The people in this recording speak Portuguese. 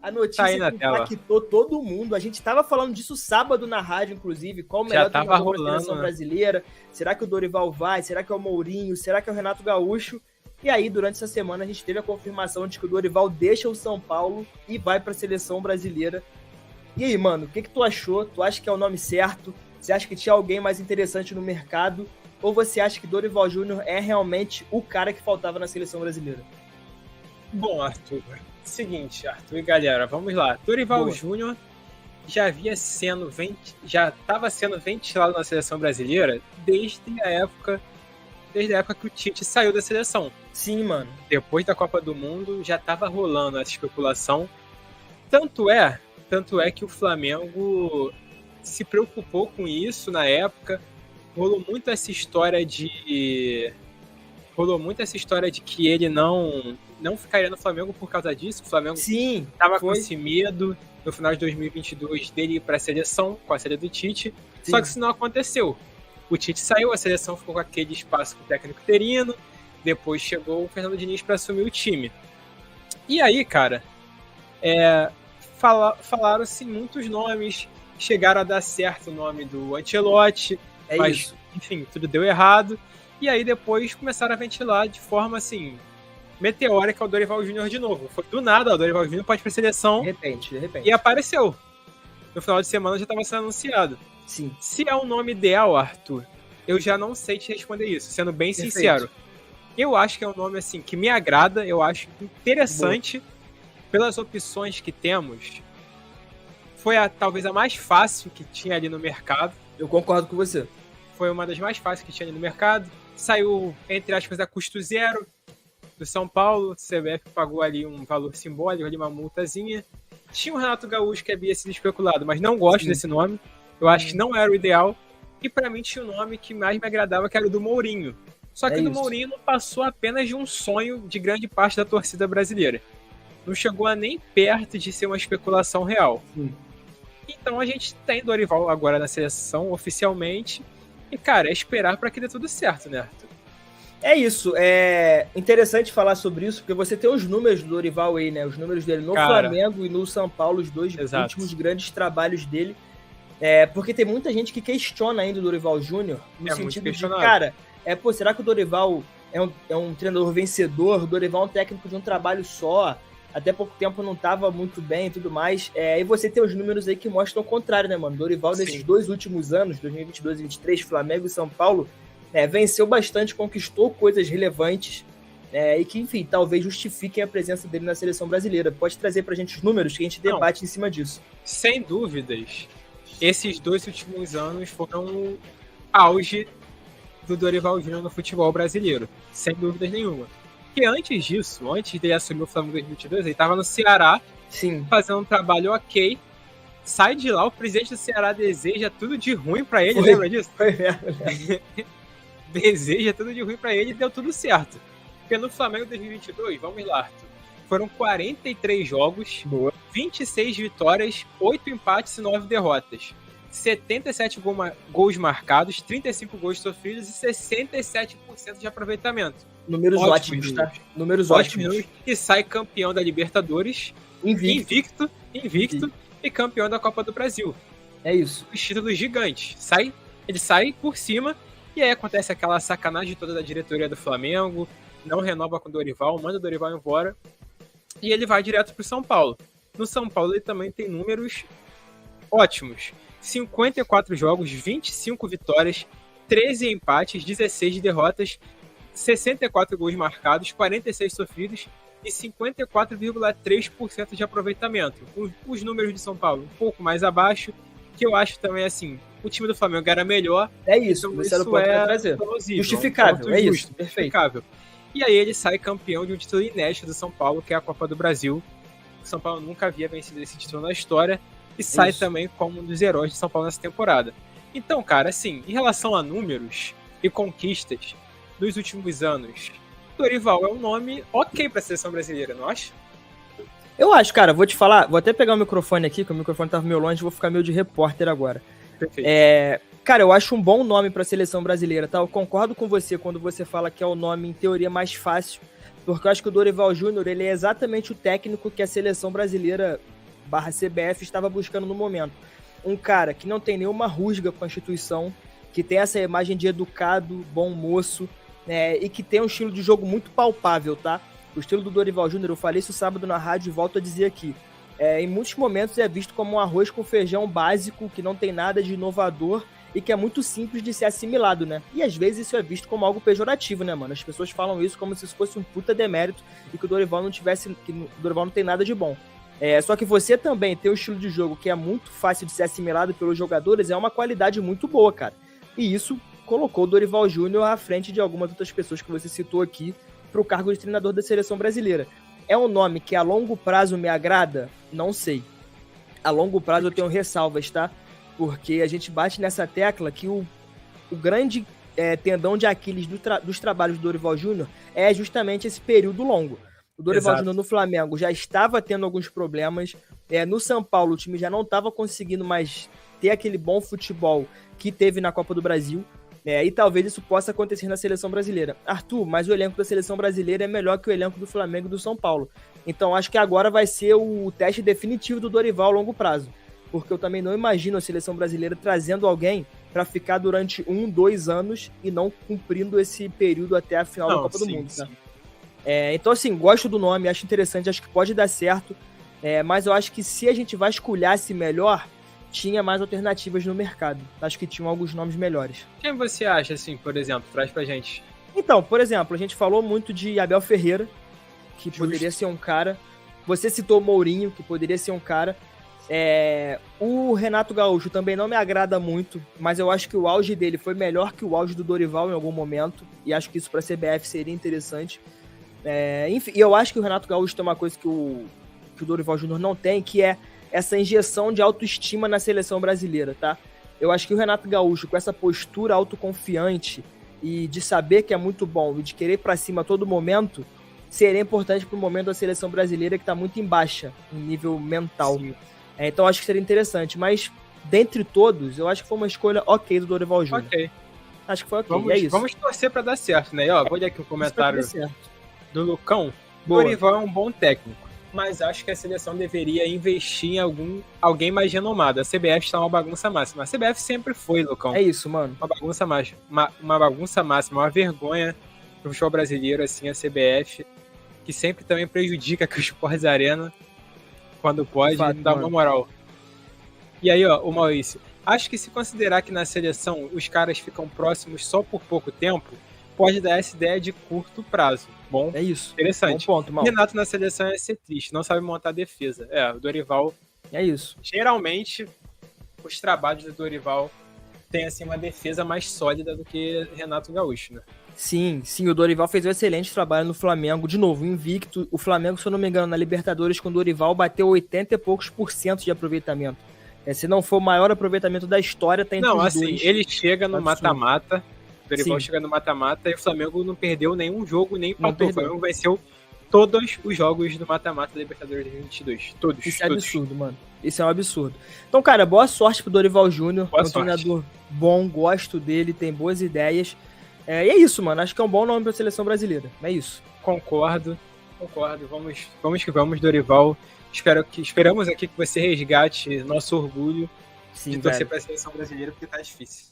A Tá aí notícia na que tela. impactou todo mundo. A gente tava falando disso sábado na rádio, inclusive. Qual o Já melhor tava treinador pra rolando, seleção né? brasileira? Será que o Dorival vai? Será que é o Mourinho? Será que é o Renato Gaúcho? E aí, durante essa semana, a gente teve a confirmação de que o Dorival deixa o São Paulo e vai pra seleção brasileira. E aí, mano, o que tu achou? Tu acha que é o nome certo? Você acha que tinha alguém mais interessante no mercado? Ou você acha que Dorival Júnior é realmente o cara que faltava na seleção brasileira? Bom, Arthur, seguinte, Arthur e galera, vamos lá. Dorival Boa. Júnior já estava sendo ventilado na seleção brasileira desde a época que o Tite saiu da seleção. Sim, mano. Depois da Copa do Mundo já estava rolando essa especulação. Tanto é que o Flamengo se preocupou com isso na época. Rolou muito essa história de que ele não ficaria no Flamengo por causa disso. O Flamengo Sim, estava com foi. esse medo no final de 2022 dele ir para a seleção, com a saída do Tite. Sim. Só que isso não aconteceu. O Tite saiu, a seleção ficou com aquele espaço com o técnico interino. Depois chegou o Fernando Diniz para assumir o time. E aí, cara, falaram-se muitos nomes. Chegaram a dar certo o nome do Ancelotti. Mas, isso. enfim, tudo deu errado. E aí depois começaram a ventilar de forma, assim, meteórica o Dorival Júnior de novo. Foi do nada, o Dorival Júnior pode ir pra seleção. De repente. E apareceu. No final de semana já estava sendo anunciado. Sim. Se é o nome ideal, Arthur, eu já não sei te responder isso, sendo bem sincero. Eu acho que é um nome, assim, que me agrada, eu acho interessante. Pelas opções que temos. Foi talvez a mais fácil que tinha ali no mercado. Eu concordo com você. Foi uma das mais fáceis que tinha ali no mercado. Saiu, entre aspas, a custo zero do São Paulo. O CBF pagou ali um valor simbólico, ali uma multazinha. Tinha o Renato Gaúcho que havia sido especulado, mas não gosto desse nome. Eu acho que não era o ideal. E pra mim tinha o nome que mais me agradava, que era o do Mourinho. Só que o do Mourinho não passou apenas de um sonho de grande parte da torcida brasileira. Não chegou a nem perto de ser uma especulação real. Então a gente tem Dorival agora na seleção, oficialmente. E, cara, é esperar pra que dê tudo certo, né, Arthur? É isso. É interessante falar sobre isso, porque você tem os números do Dorival aí, né? Os números dele no Flamengo e no São Paulo, os dois últimos grandes trabalhos dele. Porque tem muita gente que questiona ainda o Dorival Júnior, no sentido de, cara, será que o Dorival é um treinador vencedor? O Dorival é um técnico de um trabalho só. Até pouco tempo não estava muito bem e tudo mais. E você tem os números aí que mostram o contrário, né, mano? Dorival, nesses 2 últimos anos, 2022 e 2023, Flamengo e São Paulo, venceu bastante, conquistou coisas relevantes e que, enfim, talvez justifiquem a presença dele na seleção brasileira. Pode trazer pra gente os números que a gente debate em cima disso. Sem dúvidas, esses 2 últimos anos foram o auge do Dorival Júnior no futebol brasileiro. Sem dúvidas nenhuma. Porque antes disso, antes de assumir o Flamengo em 2022, ele estava no Ceará, fazendo um trabalho ok. Sai de lá, o presidente do Ceará deseja tudo de ruim pra ele, lembra disso? Foi mesmo. Deseja tudo de ruim pra ele e deu tudo certo. Porque no Flamengo 2022, vamos lá, Arthur, foram 43 jogos, 26 vitórias, 8 empates e 9 derrotas. 77 gols marcados, 35 gols sofridos e 67% de aproveitamento. Números ótimos, tá? Números ótimos. E sai campeão da Libertadores, invicto e campeão da Copa do Brasil. É isso. Os títulos gigantes. Ele sai por cima e aí acontece aquela sacanagem toda da diretoria do Flamengo, não renova com o Dorival, manda o Dorival embora e ele vai direto pro São Paulo. No São Paulo ele também tem números ótimos. 54 jogos, 25 vitórias, 13 empates, 16 derrotas, 64 gols marcados, 46 sofridos e 54,3% de aproveitamento. Os números de São Paulo um pouco mais abaixo, que eu acho também assim, o time do Flamengo era melhor. É isso, então isso é trazer. Justificável, é isso, justificável. E aí ele sai campeão de um título inédito do São Paulo, que é a Copa do Brasil. O São Paulo nunca havia vencido esse título na história e sai também como um dos heróis de São Paulo nessa temporada. Então, cara, assim, em relação a números e conquistas dos últimos anos, Dorival é um nome ok pra seleção brasileira, não acha? Eu acho, cara, vou te falar, vou até pegar o microfone aqui, que o microfone tava meio longe, vou ficar meio de repórter agora. Perfeito. Cara, eu acho um bom nome pra seleção brasileira, tá? Eu concordo com você quando você fala que é o nome, em teoria, mais fácil, porque eu acho que o Dorival Júnior, ele é exatamente o técnico que a seleção brasileira /CBF estava buscando no momento. Um cara que não tem nenhuma rusga com a instituição, que tem essa imagem de educado, bom moço, né, e que tem um estilo de jogo muito palpável, tá? O estilo do Dorival Júnior, eu falei isso sábado na rádio e volto a dizer aqui, em muitos momentos é visto como um arroz com feijão básico, que não tem nada de inovador e que é muito simples de ser assimilado, né? E às vezes isso é visto como algo pejorativo, né, mano? As pessoas falam isso como se isso fosse um puta demérito e que o Dorival não tivesse, que o Dorival não tem nada de bom. Só que você também ter um estilo de jogo que é muito fácil de ser assimilado pelos jogadores é uma qualidade muito boa, cara. E isso colocou o Dorival Júnior à frente de algumas outras pessoas que você citou aqui para o cargo de treinador da seleção brasileira. É um nome que a longo prazo me agrada? Não sei. A longo prazo eu tenho ressalvas, tá? Porque a gente bate nessa tecla que o grande tendão de Aquiles dos trabalhos do Dorival Júnior é justamente esse período longo. O Dorival Júnior no Flamengo já estava tendo alguns problemas. No São Paulo o time já não estava conseguindo mais ter aquele bom futebol que teve na Copa do Brasil. E talvez isso possa acontecer na seleção brasileira. Arthur, mas o elenco da seleção brasileira é melhor que o elenco do Flamengo e do São Paulo. Então acho que agora vai ser o teste definitivo do Dorival a longo prazo. Porque eu também não imagino a seleção brasileira trazendo alguém para ficar durante 1-2 anos e não cumprindo esse período até a final da Copa do Mundo. Tá? Então, assim, gosto do nome, acho interessante, acho que pode dar certo. Mas eu acho que se a gente vasculhasse melhor, tinha mais alternativas no mercado. Acho que tinham alguns nomes melhores. Quem você acha, assim, por exemplo? Traz pra gente. Então, por exemplo, a gente falou muito de Abel Ferreira, que poderia ser um cara. Você citou o Mourinho, que poderia ser um cara. O Renato Gaúcho também não me agrada muito, mas eu acho que o auge dele foi melhor que o auge do Dorival em algum momento, e acho que isso para a CBF seria interessante. Enfim, eu acho que o Renato Gaúcho tem uma coisa que o Dorival Júnior não tem, que é essa injeção de autoestima na seleção brasileira, tá? Eu acho que o Renato Gaúcho, com essa postura autoconfiante e de saber que é muito bom e de querer ir para cima a todo momento, seria importante para o momento da seleção brasileira que está muito em baixa, em nível mental. Então acho que seria interessante, mas dentre todos, eu acho que foi uma escolha ok do Dorival Júnior. Ok. Acho que foi ok, é isso. Vamos torcer para dar certo, né? Vou olhar aqui o comentário do Lucão. Dorival é um bom técnico, mas acho que a seleção deveria investir em alguém mais renomado. A CBF está uma bagunça máxima. A CBF sempre foi, Lucão. É isso, mano. Uma bagunça máxima. Uma bagunça máxima, uma vergonha pro futebol brasileiro, assim, a CBF, que sempre também prejudica com o Sports Arena, quando pode, não dá uma moral. E aí, o Maurício, acho que se considerar que na seleção os caras ficam próximos só por pouco tempo, pode dar essa ideia de curto prazo. Bom, é isso. Interessante. Bom ponto, Mal. Renato na seleção ia ser triste, não sabe montar defesa. O Dorival... É isso. Geralmente, os trabalhos do Dorival têm, assim, uma defesa mais sólida do que Renato Gaúcho, né? Sim, o Dorival fez um excelente trabalho no Flamengo, de novo, invicto. O Flamengo, se eu não me engano, na Libertadores com o Dorival, bateu 80 e poucos % de aproveitamento. Se não for o maior aproveitamento da história, tá entre os dois. Ele chega no mata-mata, o Dorival chega no mata-mata e o Flamengo não perdeu nenhum jogo, nem empatou. O Flamengo venceu todos os jogos do mata-mata da Libertadores 2022. Todos. Isso é absurdo, mano. Isso é um absurdo. Então, cara, boa sorte pro Dorival Júnior. É um treinador bom, gosto dele, tem boas ideias. E é isso, mano. Acho que é um bom nome pra seleção brasileira. É isso. Concordo. Vamos que vamos, Dorival. Esperamos aqui que você resgate nosso orgulho de torcer pra seleção brasileira, porque tá difícil.